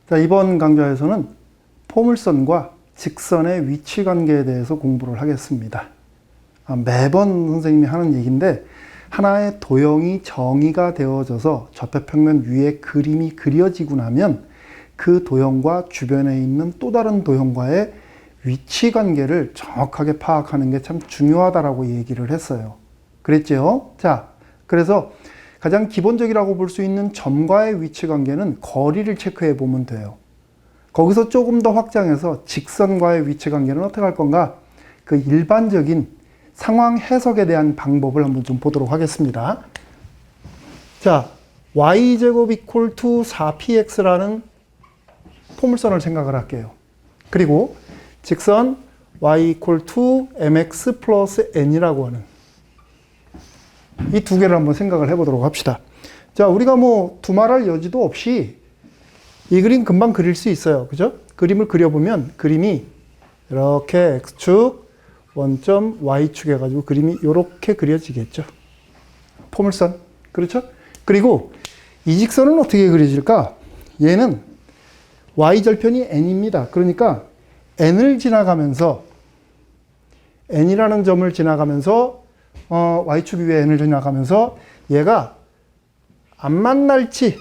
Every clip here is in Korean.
자, 이번 강좌에서는 포물선과 직선의 위치 관계에 대해서 공부를 하겠습니다. 매번 선생님이 하는 얘기인데, 하나의 도형이 정의가 되어져서 좌표평면 위에 그림이 그려지고 나면 그 도형과 주변에 있는 또 다른 도형과의 위치 관계를 정확하게 파악하는 게 참 중요하다라고 얘기를 했어요. 그랬죠? 자, 그래서 가장 기본적이라고 볼 수 있는 점과의 위치 관계는 거리를 체크해 보면 돼요. 거기서 조금 더 확장해서 직선과의 위치 관계는 어떻게 할 건가? 그 일반적인 상황 해석에 대한 방법을 한번 좀 보도록 하겠습니다. 자, y제곱 equal to 4px라는 포물선을 생각을 할게요. 그리고 직선 y equal to mx 플러스 n이라고 하는 이 두 개를 한번 생각을 해보도록 합시다. 자, 우리가 뭐 두말할 여지도 없이 이 그림 금방 그릴 수 있어요. 그죠? 그림을 그려보면 그림이 이렇게 x축, 원점 y축 해가지고 그림이 이렇게 그려지겠죠. 포물선. 그렇죠? 그리고 이 직선은 어떻게 그려질까? 얘는 y절편이 n입니다. 그러니까 n을 지나가면서 n이라는 점을 지나가면서 y축 위에 n을 지나가면서 얘가 안 만날지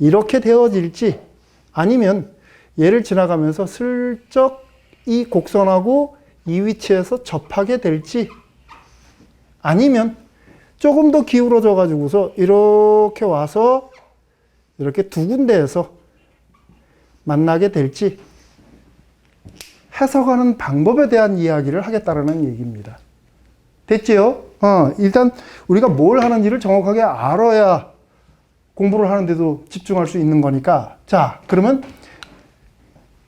이렇게 되어질지 아니면 얘를 지나가면서 슬쩍 이 곡선하고 이 위치에서 접하게 될지 아니면 조금 더 기울어져 가지고서 이렇게 와서 이렇게 두 군데에서 만나게 될지 해석하는 방법에 대한 이야기를 하겠다라는 얘기입니다. 됐지요? 일단 우리가 뭘 하는지를 정확하게 알아야 공부를 하는데도 집중할 수 있는 거니까. 자, 그러면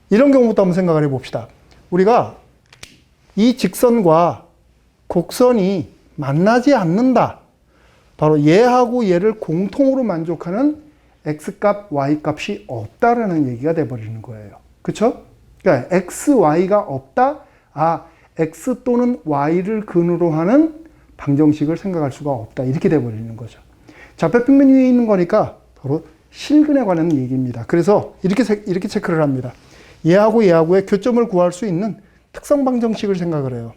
이런 경우부터 한번 생각을 해봅시다. 우리가 이 직선과 곡선이 만나지 않는다. 바로 얘하고 얘를 공통으로 만족하는 x값, y값이 없다라는 얘기가 돼버리는 거예요. 그쵸? 그러니까 x, y가 없다? x 또는 y를 근으로 하는 방정식을 생각할 수가 없다. 이렇게 돼버리는 거죠. 좌표평면 위에 있는 거니까 바로 실근에 관한 얘기입니다. 그래서 이렇게 체크를 합니다. 얘하고 얘하고의 교점을 구할 수 있는 특성 방정식을 생각을 해요.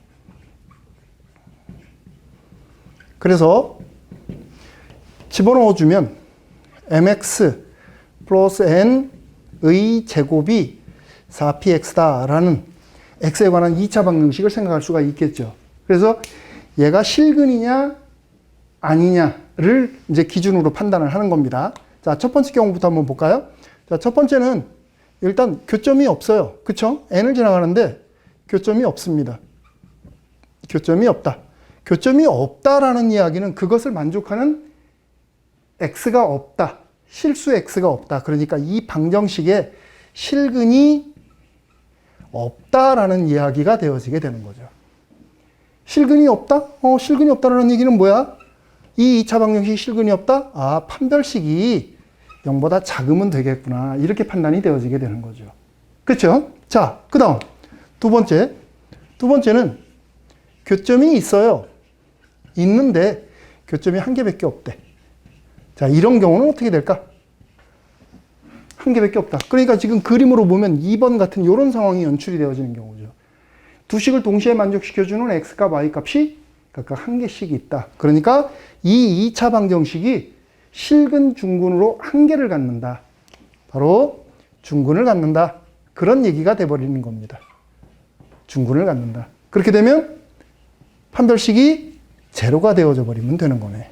그래서 집어넣어주면 mx 플러스 n의 제곱이 4px다라는 x에 관한 2차 방정식을 생각할 수가 있겠죠. 그래서 얘가 실근이냐 아니냐를 이제 기준으로 판단을 하는 겁니다. 자, 첫 번째 경우부터 한번 볼까요? 자, 첫 번째는 일단 교점이 없어요. 그쵸? n을 지나가는데 교점이 없습니다. 교점이 없다. 교점이 없다라는 이야기는 그것을 만족하는 x가 없다. 실수 x가 없다. 그러니까 이 방정식에 실근이 없다라는 이야기가 되어지게 되는 거죠. 실근이 없다? 실근이 없다라는 얘기는 뭐야? 이 2차 방정식이 실근이 없다? 판별식이 0보다 작으면 되겠구나. 이렇게 판단이 되어지게 되는 거죠. 그렇죠? 자, 그 다음 두 번째는 교점이 있어요. 있는데 교점이 한 개밖에 없대. 자, 이런 경우는 어떻게 될까? 한 개밖에 없다. 그러니까 지금 그림으로 보면 2번 같은 이런 상황이 연출이 되어지는 경우죠. 두 식을 동시에 만족시켜주는 x값, y값이 각각 한 개씩 있다. 그러니까 이 2차 방정식이 실근, 중근으로 한 개를 갖는다. 바로 중근을 갖는다. 그런 얘기가 돼버리는 겁니다. 중근을 갖는다. 그렇게 되면 판별식이 제로가 되어져 버리면 되는 거네.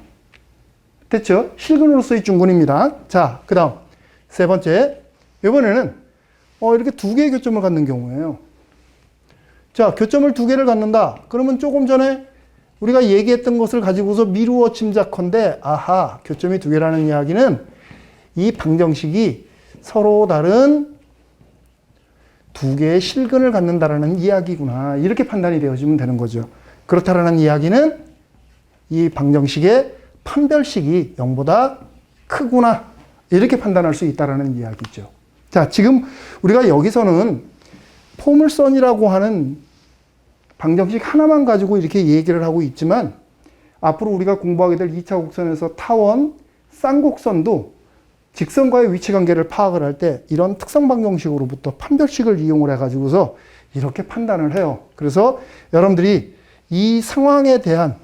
됐죠? 실근으로서의 중근입니다. 자, 그 다음 세 번째, 이번에는 이렇게 두 개의 교점을 갖는 경우예요. 자, 교점을 두 개를 갖는다. 그러면 조금 전에 우리가 얘기했던 것을 가지고서 미루어 짐작컨대, 교점이 두 개라는 이야기는 이 방정식이 서로 다른 두 개의 실근을 갖는다라는 이야기구나. 이렇게 판단이 되어지면 되는 거죠. 그렇다라는 이야기는 이 방정식의 판별식이 0보다 크구나. 이렇게 판단할 수 있다는 이야기죠. 자, 지금 우리가 여기서는 포물선이라고 하는 방정식 하나만 가지고 이렇게 얘기를 하고 있지만 앞으로 우리가 공부하게 될 2차 곡선에서 타원, 쌍곡선도 직선과의 위치 관계를 파악을 할 때 이런 특성 방정식으로부터 판별식을 이용을 해가지고서 이렇게 판단을 해요. 그래서 여러분들이 이 상황에 대한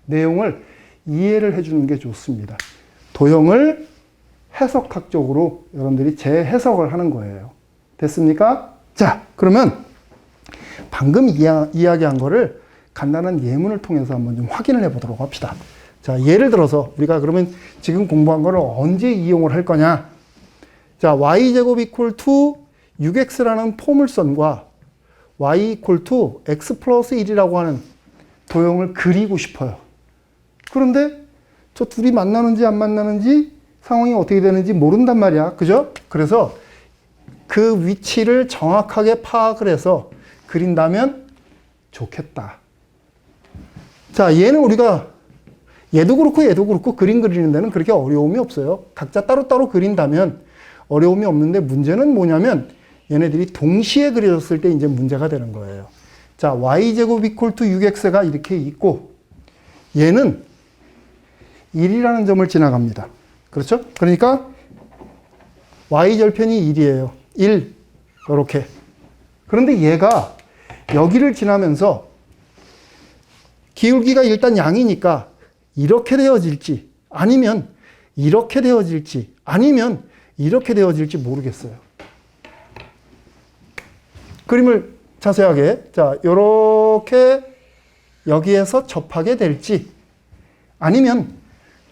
내용을 이해를 해주는 게 좋습니다. 도형을 해석학적으로 여러분들이 재해석을 하는 거예요. 됐습니까? 자, 그러면 방금 이야기한 거를 간단한 예문을 통해서 한번 좀 확인을 해보도록 합시다. 자, 예를 들어서 우리가 그러면 지금 공부한 거를 언제 이용을 할 거냐? 자, y제곱 equal to 6x라는 포물선과 y equal to x 플러스 1이라고 하는 도형을 그리고 싶어요. 그런데 저 둘이 만나는지 안 만나는지 상황이 어떻게 되는지 모른단 말이야. 그죠? 그래서 그 위치를 정확하게 파악을 해서 그린다면 좋겠다. 자, 얘는 우리가 얘도 그렇고 그림 그리는 데는 그렇게 어려움이 없어요. 각자 따로따로 그린다면 어려움이 없는데 문제는 뭐냐면 얘네들이 동시에 그려졌을 때 이제 문제가 되는 거예요. 자, y제곱 equal to 6x가 이렇게 있고 얘는 1이라는 점을 지나갑니다. 그렇죠? 그러니까 y절편이 1이에요. 1. 이렇게. 그런데 얘가 여기를 지나면서 기울기가 일단 양이니까 이렇게 되어질지 아니면 이렇게 되어질지 아니면 이렇게 되어질지 모르겠어요. 그림을 자세하게 자, 요렇게 여기에서 접하게 될지 아니면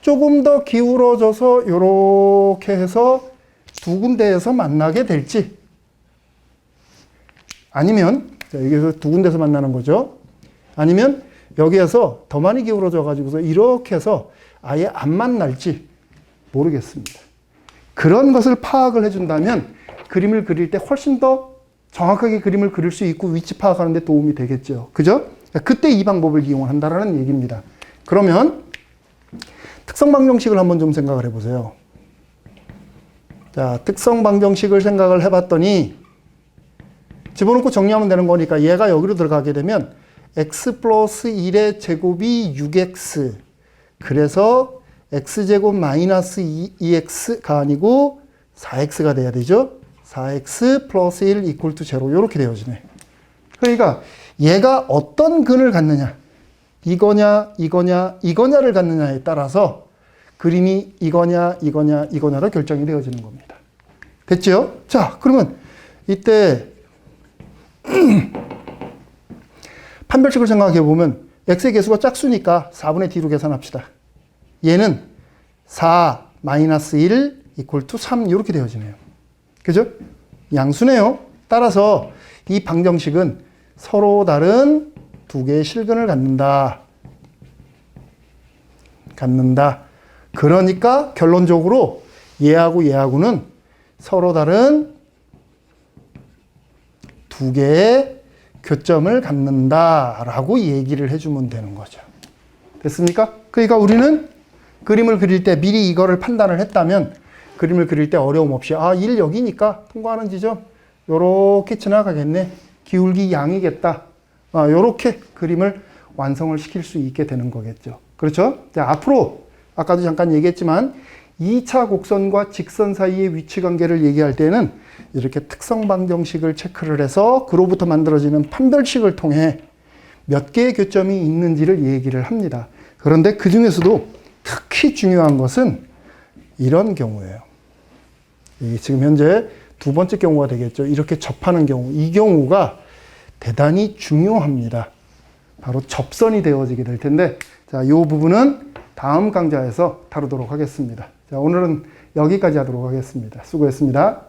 조금 더 기울어져서 요렇게 해서 두 군데에서 만나게 될지 아니면 자, 여기서 두 군데에서 만나는 거죠. 아니면 여기에서 더 많이 기울어져 가지고서 이렇게 해서 아예 안 만날지 모르겠습니다. 그런 것을 파악을 해준다면 그림을 그릴 때 훨씬 더 정확하게 그림을 그릴 수 있고 위치 파악하는 데 도움이 되겠죠. 그죠? 그때 이 방법을 이용을 한다는 얘기입니다. 그러면 특성 방정식을 한번 좀 생각을 해보세요. 자, 특성 방정식을 생각을 해봤더니 집어넣고 정리하면 되는 거니까 얘가 여기로 들어가게 되면 x 플러스 1의 제곱이 6x 그래서 x제곱 마이너스 2x가 아니고 4x가 돼야 되죠. 4x 플러스 1 이퀄 투 0 이렇게 되어지네. 그러니까 얘가 어떤 근을 갖느냐 이거냐를 갖느냐에 따라서 그림이 이거냐로 결정이 되어지는 겁니다. 됐죠? 자, 그러면 이때 판별식을 생각해 보면 x의 개수가 짝수니까 4분의 d로 계산합시다. 얘는 4 마이너스 1 이퀄 투 3 이렇게 되어지네요. 그죠? 양수네요. 따라서 이 방정식은 서로 다른 두 개의 실근을 갖는다. 그러니까 결론적으로 얘하고는 서로 다른 두 개의 교점을 갖는다라고 얘기를 해주면 되는 거죠. 됐습니까? 그러니까 우리는 그림을 그릴 때 미리 이거를 판단을 했다면 그림을 그릴 때 어려움 없이 1 여기니까 통과하는 지점 요렇게 지나가겠네. 기울기 양이겠다. 요렇게 그림을 완성을 시킬 수 있게 되는 거겠죠. 그렇죠? 자, 앞으로 아까도 잠깐 얘기했지만 2차 곡선과 직선 사이의 위치 관계를 얘기할 때는 이렇게 특성 방정식을 체크를 해서 그로부터 만들어지는 판별식을 통해 몇 개의 교점이 있는지를 얘기를 합니다. 그런데 그 중에서도 특히 중요한 것은 이런 경우예요. 이게 지금 현재 두 번째 경우가 되겠죠. 이렇게 접하는 경우. 이 경우가 대단히 중요합니다. 바로 접선이 되어지게 될 텐데, 자, 이 부분은 다음 강좌에서 다루도록 하겠습니다. 자, 오늘은 여기까지 하도록 하겠습니다. 수고했습니다.